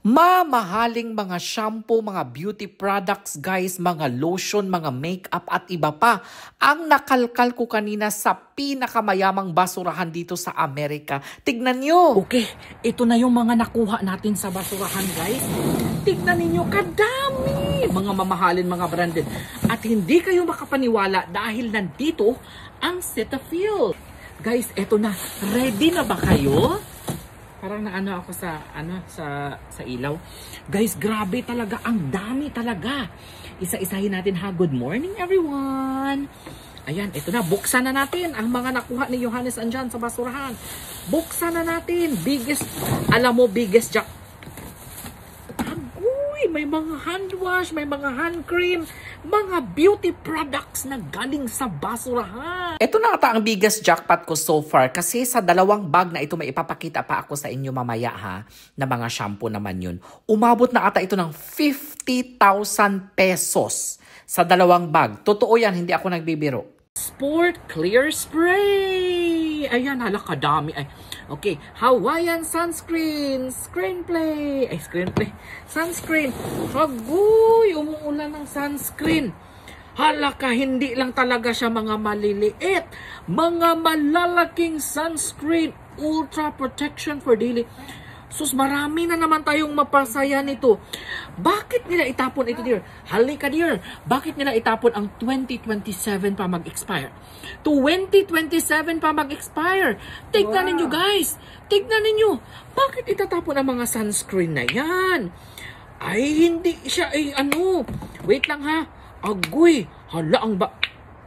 Mamahaling mga shampoo, mga beauty products, guys, mga lotion, mga makeup at iba pa ang nakalkal ko kanina sa pinakamayamang basurahan dito sa Amerika. Tignan nyo! Okay, ito na yung mga nakuha natin sa basurahan, guys. Tignan ninyo, kadami! Mga mamahalin, mga branded. At hindi kayo makapaniwala dahil nandito ang Cetaphil. Guys, ito na. Ready na ba kayo? Parang naano ako sa ilaw. Guys, grabe talaga. Ang dami talaga. Isa-isahin natin ha. Good morning, everyone. Ayan, ito na. Buksan na natin ang mga nakuha ni Johannes andyan sa basurahan. Buksan na natin. Biggest, alam mo, biggest jack. Agoy, may mga hand wash, may mga hand cream, mga beauty products na galing sa basurahan. Ito na ata ang biggest jackpot ko so far kasi sa dalawang bag na ito may ipapakita pa ako sa inyo mamaya ha, na mga shampoo naman yun. Umabot na ata ito ng 50,000 pesos sa dalawang bag. Totoo yan, hindi ako nagbibiro. Sport Clear Spray! Ayan, kadami. Ay, okay, Hawaiian Sunscreen! Screenplay! Ay, screenplay. Sunscreen! Hagoy! Umuulan ng sunscreen. Halaka, hindi lang talaga siya mga maliliit. Mga malalaking sunscreen. Ultra protection for daily. Sus, marami na naman tayong mapasaya nito. Bakit nila itapon ito, dear? Halika, dear. Bakit nila itapon ang 2027 pa mag-expire? 2027 pa mag-expire. Tignan ninyo, guys. Tignan ninyo. Bakit itatapon ang mga sunscreen na yan? Ay, hindi siya, Wait lang, ha. Agoy. Hala,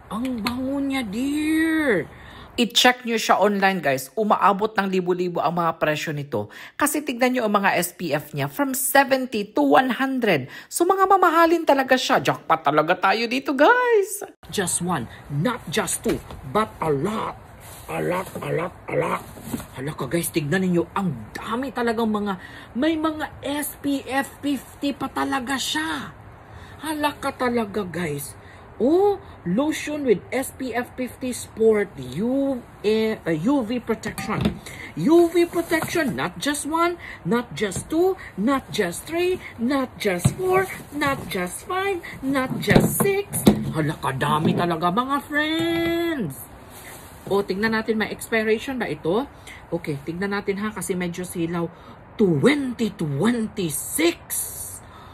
ang bango niya, dear. I-check nyo siya online, guys. Umaabot ng libo-libo ang mga presyo nito. Kasi tignan nyo ang mga SPF niya from 70 to 100. So mga mamahalin talaga siya. Jackpot talaga tayo dito, guys. Just one, not just two, but a lot. A lot. Halaka, guys, tignan ninyo. Ang dami talagang may mga SPF 50 pa talaga siya. Halaka talaga, guys. Oh, lotion with SPF 50 Sport UV protection. UV protection, not just one, not just two, not just three, not just four, not just five, not just six. Hala, kadami talaga mga friends. O, tignan natin, may expiration ba ito? Okay, tignan natin ha, kasi medyo silaw. 2026.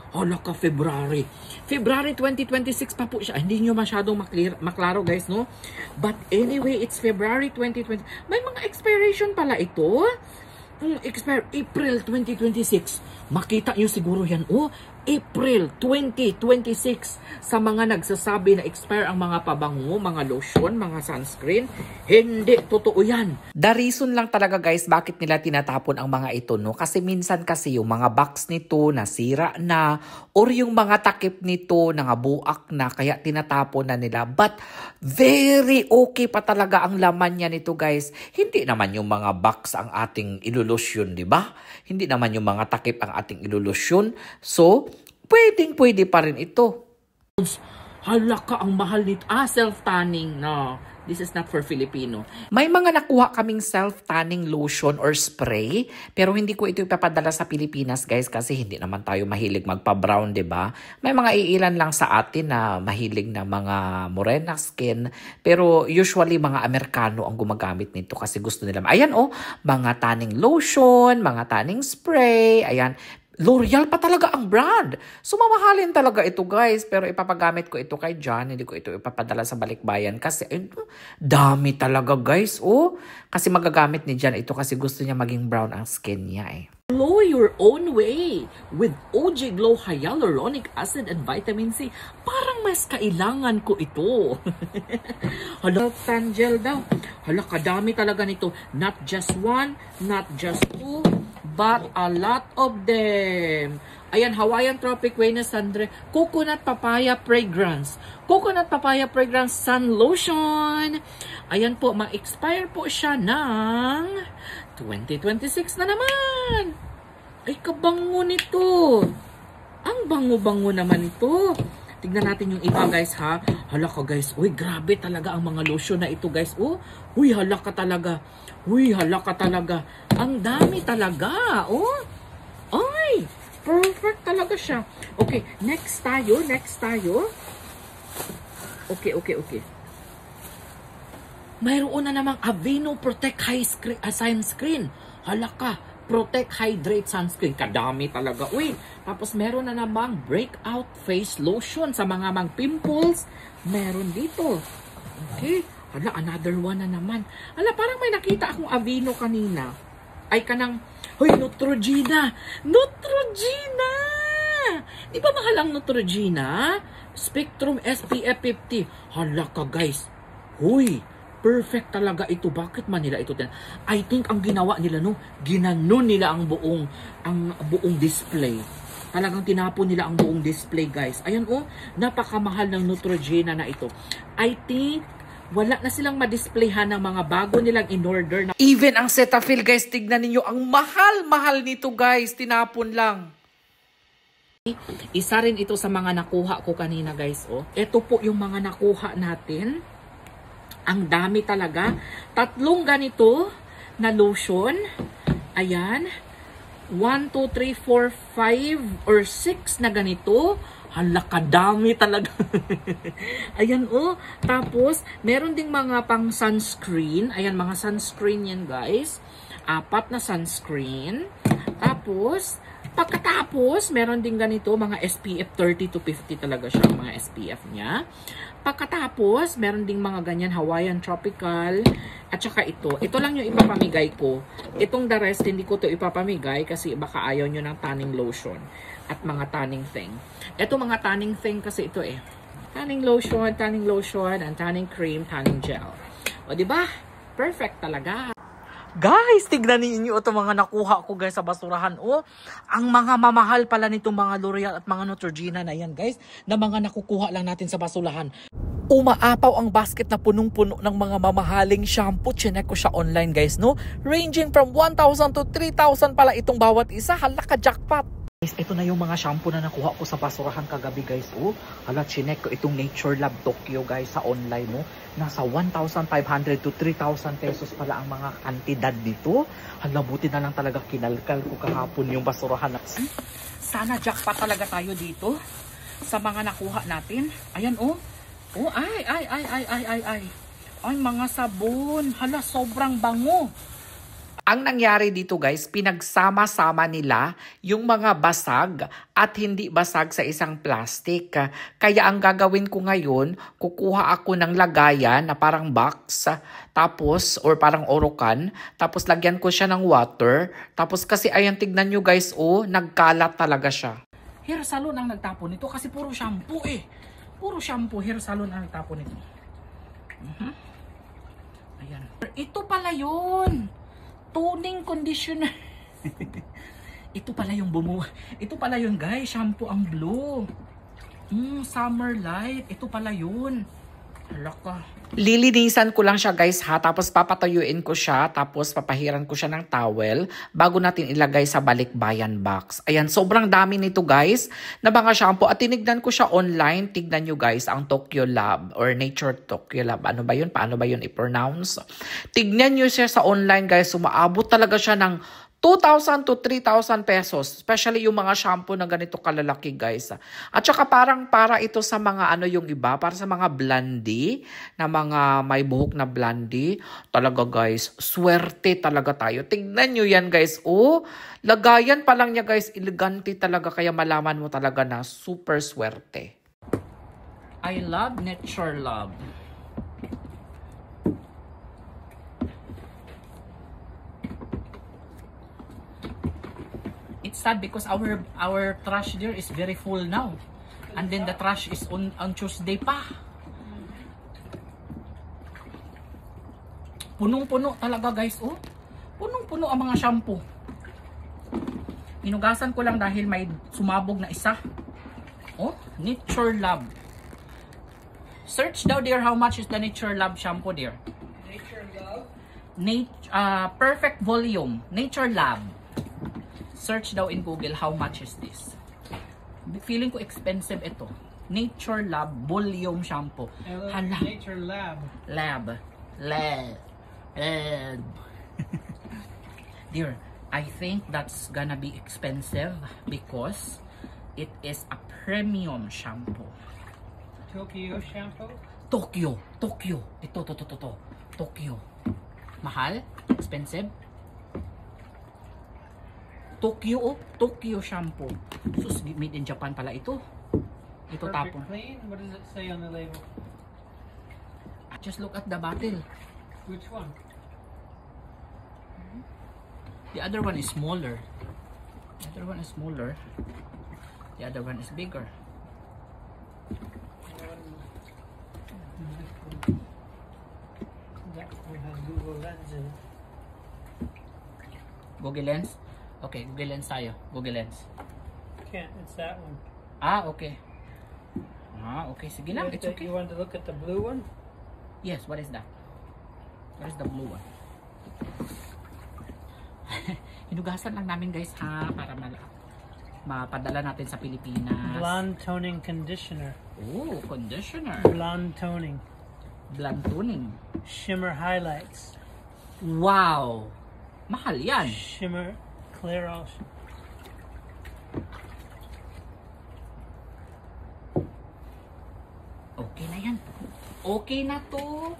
Hala ka, February 2026 pa po siya. Hindi nyo masyadong maklaro, guys, no? But anyway, it's February 2020. May mga expiration pala ito. Expire April 2026. Makita nyo siguro yan. Oh, April 2026. Sa mga nagsasabi na expire ang mga pabango, mga lotion, mga sunscreen. Hindi totoo yan. The reason lang talaga, guys, bakit nila tinatapon ang mga ito, no? Kasi minsan kasi yung mga box nito nasira na or yung mga takip nito nangabuak na kaya tinatapon na nila. But very okay pa talaga ang laman niya nito, guys. Hindi naman yung mga box ang ating ilulusyon, di ba? Hindi naman yung mga takip ang ating ilulusyon. So, pwede pa rin ito. Halaka, ang mahal nito. Self-tanning. No, this is not for Filipino. May mga nakuha kaming self-tanning lotion or spray, pero hindi ko ito ipapadala sa Pilipinas, guys, kasi hindi naman tayo mahilig magpa-brown, di ba? May mga iilan lang sa atin na mahilig na mga morena skin, pero usually mga Amerikano ang gumagamit nito kasi gusto nila. Ayan, mga tanning lotion, mga tanning spray, ayan. L'Oreal pa talaga ang brand. So, mamahalin talaga ito, guys. Pero ipapagamit ko ito kay John. Hindi ko ito ipapadala sa balikbayan. Kasi, dami talaga, guys. Kasi magagamit ni John ito kasi gusto niya maging brown ang skin niya, Glow your own way with OG Glow Hyaluronic Acid and Vitamin C. Parang mas kailangan ko ito. Hala, Tangel daw. Hala, kadami talaga nito. Not just one, not just two, but a lot of them. Ayan, Hawaiian Tropic Venus Sandre Coconut Papaya Fragrance. Coconut Papaya Fragrance Sun Lotion. Ayan po, ma-expire po siya ng 2026 na naman. Ay, kabango nito. Ang bango-bango naman ito. Tignan natin yung iba, guys, ha. Hala ka, guys. Uy, grabe talaga ang mga lotion na ito, guys. Uy, hala ka talaga. Uy, hala ka talaga. Ang dami talaga. Ay, Perfect talaga siya. Okay, next tayo. Okay. Mayroon na namang Aveeno Protect Sunscreen. Hala ka, Protect Hydrate Sunscreen. Kadami talaga. Uy, tapos meron na namang Breakout Face Lotion sa mga pimples. Meron dito. Okay. Hala, another one na naman. Hala, parang may nakita akong Aveeno kanina. Ay, kanang, hoy, Neutrogena! Neutrogena! Di ba mahal ang Neutrogena? Spectrum SPF 50. Hala ka, guys. Huy, perfect talaga ito. Bakit man nila ito? I think ang ginawa nila, no, ginanon nila ang buong display. Talagang tinapon nila ang buong display, guys. Ayan, oh, napakamahal ng Neutrogena na ito. I think wala na silang madisplayhan ng mga bago nilang in-order na. Even ang Cetaphil, guys, tignan ninyo, ang mahal-mahal nito, guys. Tinapon lang. Isa rin ito sa mga nakuha ko kanina, guys. Oh. Ito po yung mga nakuha natin. Ang dami talaga. 3 ganito na lotion. Ayan. 1, 2, 3, 4, 5 or 6 na ganito. Hala, kadami talaga. Ayan, oh. Tapos, meron ding mga pang sunscreen. Ayan, mga sunscreen yan, guys. 4 na sunscreen. Tapos, pagkatapos, meron ding ganito, mga SPF 30 to 50 talaga siya, mga SPF niya. Pagkatapos, meron ding mga ganyan, Hawaiian Tropical. At saka ito. Ito lang yung ipapamigay ko. Itong the rest, hindi ko to ipapamigay kasi baka ayaw nyo ng tanning lotion at mga tanning thing. Ito mga tanning thing kasi ito eh. Tanning lotion, and tanning cream, tanning gel. O diba? Perfect talaga. Guys, tignan ninyo ito mga nakuha ko, guys, sa basurahan. Oh, ang mga mamahal pala nitong mga L'Oreal at mga Neutrogena na yan, guys, na mga nakukuha lang natin sa basurahan. Umaapaw ang basket na punong-puno ng mga mamahaling shampoo. Chinek ko siya online, guys, no? Ranging from 1,000 to 3,000 pala itong bawat isa. Hala ka, jackpot! Guys, ito na yung mga shampoo na nakuha ko sa basurahan kagabi, guys. Oh, hala, chinek ko itong Nature Lab Tokyo, guys, sa online, no? Nasa 1,500 to 3,000 pesos pala ang mga kantidad dito. Hala, buti na lang talaga kinalkal ko kahapon yung basurahan. Sana jackpot talaga tayo dito sa mga nakuha natin. Ayan, oh. Oh, ay. Ay, mga sabon. Hala, sobrang bango. Ang nangyari dito, guys, pinagsama-sama nila yung mga basag at hindi basag sa isang plastic. Kaya ang gagawin ko ngayon, kukuha ako ng lagayan na parang box, tapos, or parang orokan, tapos lagyan ko siya ng water. Tapos kasi ayan, tignan nyo, guys, oh, nagkalat talaga siya. Hair salon ang nagtapon nito kasi puro shampoo eh. Puro shampoo, hair salon ang nagtapon nito. Ayan. Ito pala yun. Toning conditioner. Ito pala yung Ito pala yun, guys. Shampoo ang blue. Summer light. Ito pala yun. Hala ka. Lilinisan ko lang siya, guys, ha. Tapos papatuyuin ko siya. Tapos papahiran ko siya ng towel bago natin ilagay sa balikbayan box. Ayan, sobrang dami nito, guys, na mga shampoo. At tinignan ko siya online. Tignan nyo, guys, ang Tokyo Lab or Nature Tokyo Lab. Ano ba yun? Paano ba yun i-pronounce? Tignan nyo siya sa online, guys. Sumaabot talaga siya ng 2,000 to 3,000 pesos. Especially yung mga shampoo na ganito kalalaki, guys. At saka parang para ito sa mga ano yung iba, para sa mga blondie, na mga may buhok na blondie. Talaga, guys, swerte talaga tayo. Tignan nyo yan, guys. Oh, lagayan pa lang niya, guys. Elegante talaga, kaya malaman mo talaga na super swerte. I love Nature Lab. It's sad because our trash there is very full now. And then the trash is on Tuesday pa. Punong-puno talaga, guys, oh. Punong-puno ang mga shampoo. Hinugasan ko lang dahil may sumabog na isa. Oh, Nature Lab. Search daw, dear, how much is the Nature Lab shampoo, dear? Nature Lab? Perfect volume. Nature Lab. Search daw in Google, how much is this? Feeling ko expensive ito. Nature Lab Volume Shampoo. Hala. Nature Lab. Lab. Dear, I think that's gonna be expensive because It is a premium shampoo. Tokyo shampoo? Tokyo. Ito. Tokyo. Mahal? Expensive? Tokyo shampoo. Sus, made in Japan pala ito. Ito Perfect tapon. clean? What does it say on the label? Just look at the bottle. Which one? The other one is smaller. The other one is bigger. That one has Google Lens in it. Google Lens? Okay, Google Lens tayo. Google Lens. Can't, it's that one. Okay. Okay. Sige lang. It's okay. You want to look at the blue one? Yes, what is that? What is the blue one? Hinugasan lang namin guys ha, para mapadala natin sa Pilipinas. Blonde toning conditioner. Oh, conditioner. Blonde toning. Blonde toning. Shimmer highlights. Wow! Mahal yan. Shimmer clear all. Okay na yan. Okay na to.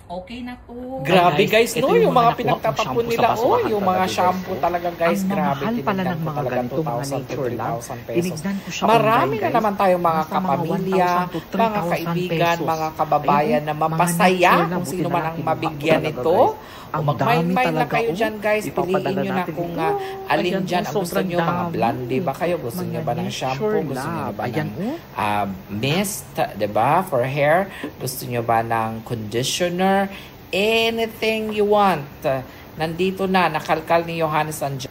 Okay na to. Grabe guys, ito no? Yung mga nakuha pinagtatapon kong nila, shampoo sa yung mga shampoo talaga guys, Ang grabe. mahal pala Tinignan ng ko mga talaga ganito, mga 2,000 to nature lang. 3,000 pesos. Tinignan ko siya Marami online, na guys. naman tayong mga Basta mga kapamilya, 1,000 to 3,000 mga kaibigan, pesos. mga kababayan Ayun, na mga mapasaya nature lang. kung Buti sino na man lang ang kinuha ko mabigyan talaga, nito. guys. Ang Kung mag-mind dami na talaga, kayo dyan guys, ipapadala piliin nyo na natin kung ito. alin Ayan, dyan ang gusto sobrang nyo, mga dami. blondie ba kayo? Gusto nyo ba ng Mga shampoo? nature Gusto nyo lab. ba Ayan, ng mist, diba? For hair? Gusto nyo ba ng conditioner? Anything you want. Nandito na, nakalkal ni Johannes Anjan.